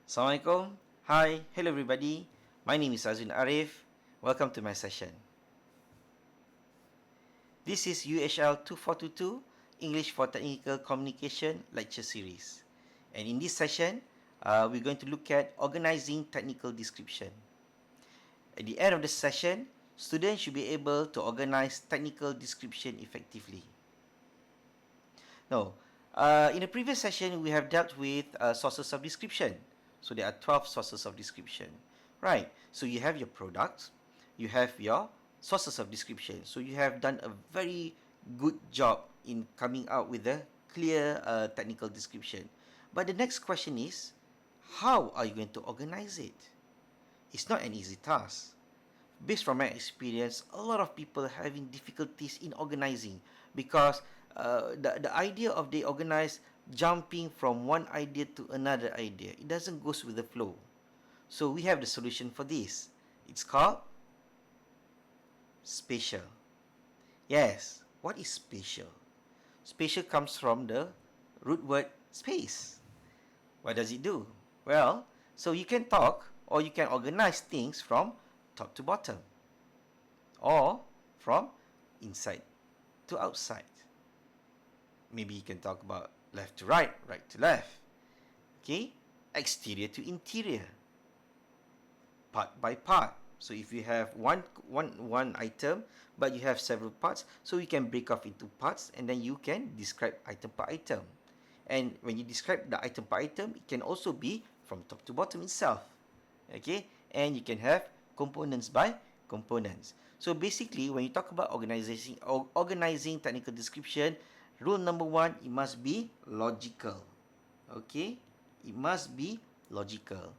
Assalamualaikum. Hi, hello everybody. My name is Azun Arif. Welcome to my session. This is UHL 2422 English for Technical Communication lecture series. And in this session, we're going to look at organizing technical description. At the end of the session, students should be able to organize technical description effectively. Now, in the previous session, we have dealt with sources of description. So there are 12 sources of description. Right, so you have your products, you have your sources of description. So you have done a very good job in coming out with a clear technical description. But the next question is, how are you going to organize it? It's not an easy task. Based from my experience, a lot of people are having difficulties in organizing because the idea of they organize jumping from one idea to another idea, it doesn't goes with the flow. So we have the solution for this. It's called spatial. Yes, what is spatial? Spatial comes from the root word space. What does it do? Well, so you can talk or you can organize things from top to bottom or from inside to outside. Maybe you can talk about left to right, right to left. Okay? Exterior to interior. Part by part. So if you have one item but you have several parts, so you can break off into parts and then you can describe item per item. And when you describe the item per item, it can also be from top to bottom itself. Okay? And you can have components by components. So basically, when you talk about organizing technical description, rule number one, it must be logical. Okay? It must be logical.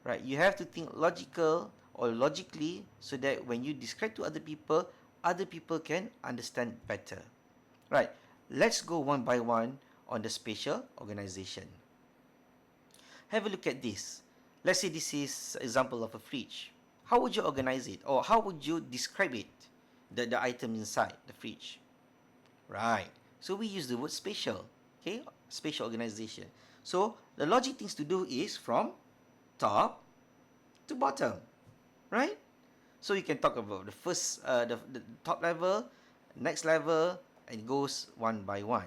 Right? You have to think logical or logically so that when you describe to other people can understand better. Right? Let's go one by one on the spatial organization. Have a look at this. Let's say this is example of a fridge. How would you organize it or how would you describe it? The item inside the fridge. Right. So we use the word spatial. Okay? Spatial organization. So the logic things to do is from top to bottom. Right? So you can talk about the first, the top level, next level, and it goes one by one.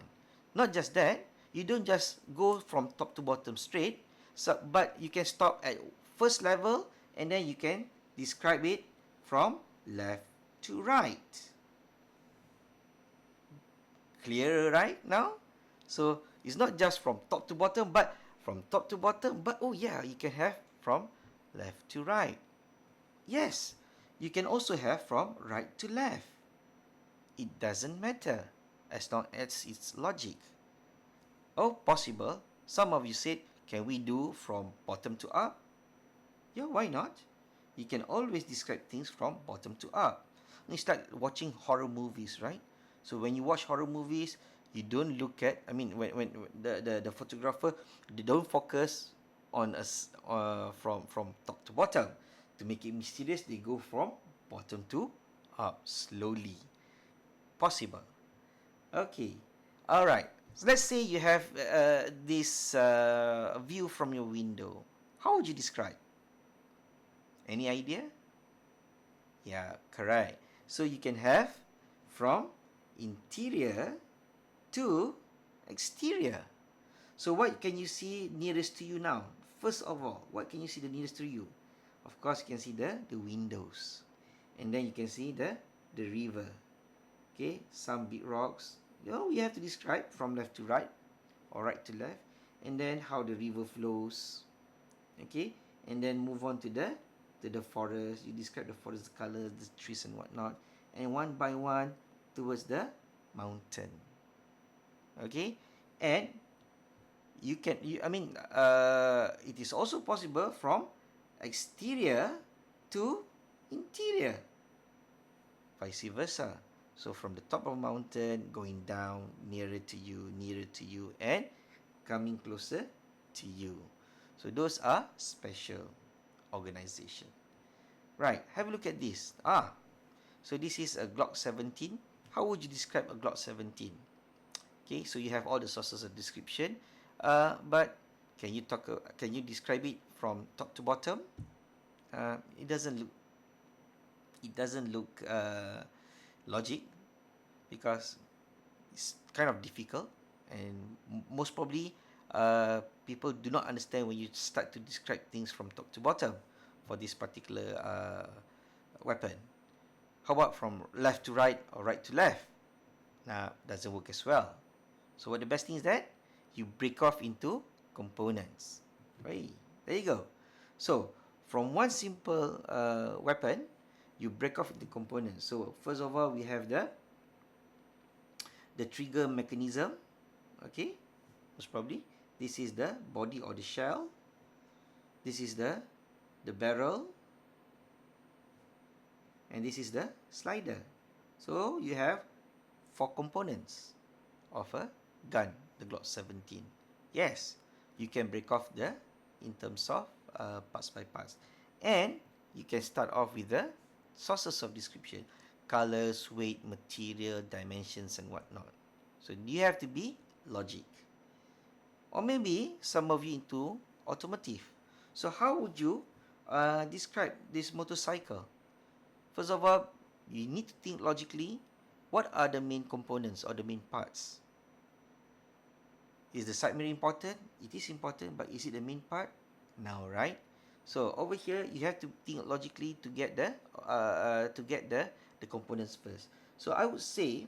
Not just that, you don't just go from top to bottom straight, so, but you can stop at first level and then you can describe it from left to right. Clearer right now? So it's not just from top to bottom, but from top to bottom, but oh yeah, you can have from left to right. Yes, you can also have from right to left. It doesn't matter as long as it's logic. Oh, possible. Some of you said, can we do from bottom to up? Yeah, why not? You can always describe things from bottom to up. It's like watching horror movies, right? So when you watch horror movies, you don't look at, I mean, when the photographer, they don't focus on us from top to bottom. To make it mysterious, they go from bottom to up slowly. Possible. Okay. All right. So let's say you have this view from your window. How would you describe? Any idea? Yeah, correct. So you can have from interior to exterior. So what can you see nearest to you now? First of all, what can you see the nearest to you? Of course, you can see the windows. And then you can see the river. Okay, some big rocks. You know, we have to describe from left to right or right to left. And then how the river flows. Okay, and then move on to the forest. You describe the forest, the colors, the trees and whatnot. And one by one towards the mountain. Okay, and it is also possible from exterior to interior, vice versa. So from the top of a mountain going down nearer to you and coming closer to you. So those are spatial organization. Right, have a look at this. So this is a Glock 17. How would you describe a Glock 17? Okay, so you have all the sources of description. But Can you describe it from top to bottom? It doesn't look. It doesn't look logic, because it's kind of difficult, and most probably people do not understand when you start to describe things from top to bottom for this particular weapon. How about from left to right or right to left? Now, doesn't work as well. So what the best thing is that you break off into components. Right, there you go. So from one simple weapon, you break off into components. So first of all, we have the trigger mechanism. Okay, most probably this is the body or the shell. This is the barrel, and this is the slider. So you have 4 components of a gun, the Glock 17. Yes, you can break off in terms of parts by parts, and you can start off with the sources of description: colors, weight, material, dimensions, and whatnot. So you have to be logic. Or maybe some of you into automotive. So how would you describe this motorcycle? First of all, you need to think logically. What are the main components or the main parts? Is the side mirror important? It is important, but is it the main part? No, right? So over here, you have to think logically to get the components first. So I would say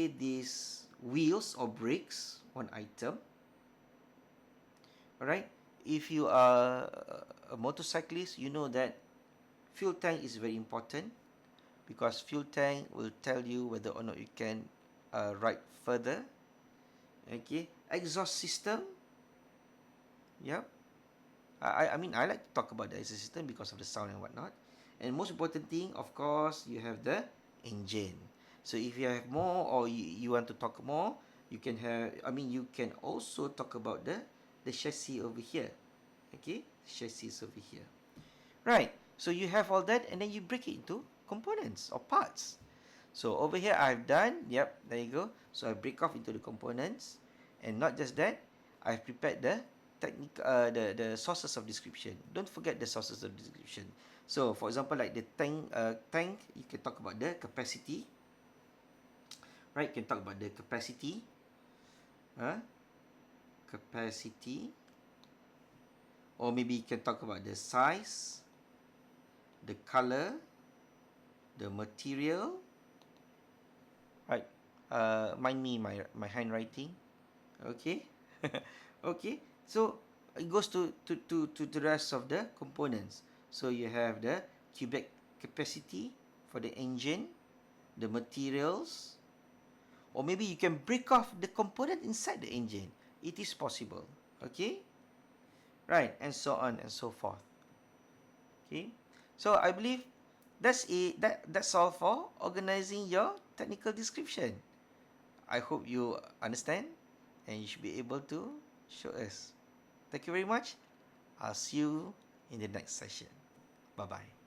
these wheels or brakes, one item. Alright, if you are a motorcyclist, you know that fuel tank is very important, because fuel tank will tell you whether or not you can ride further. Okay, exhaust system. Yep. I mean, I like to talk about the exhaust system because of the sound and whatnot. And most important thing, of course, you have the engine. So if you have more, or you want to talk more, you can have. I mean, you can also talk about the chassis over here. Okay, chassis over here. Right. So you have all that, and then you break it into components or parts. So over here I've done, yep, there you go. So I break off into the components, and not just that, I've prepared the the sources of description. Don't forget the sources of description. So for example, like the tank, you can talk about the capacity. Right, you can talk about the capacity. Capacity. Or maybe you can talk about the size, the color, the material. Right. Mind me my handwriting. Okay. Okay. So it goes to the rest of the components. So you have the cubic capacity for the engine, the materials, or maybe you can break off the component inside the engine. It is possible. Okay. Right, and so on and so forth. Okay. So I believe that's it. That's all for organizing your technical description. I hope you understand, and you should be able to show us. Thank you very much. I'll see you in the next session. Bye bye.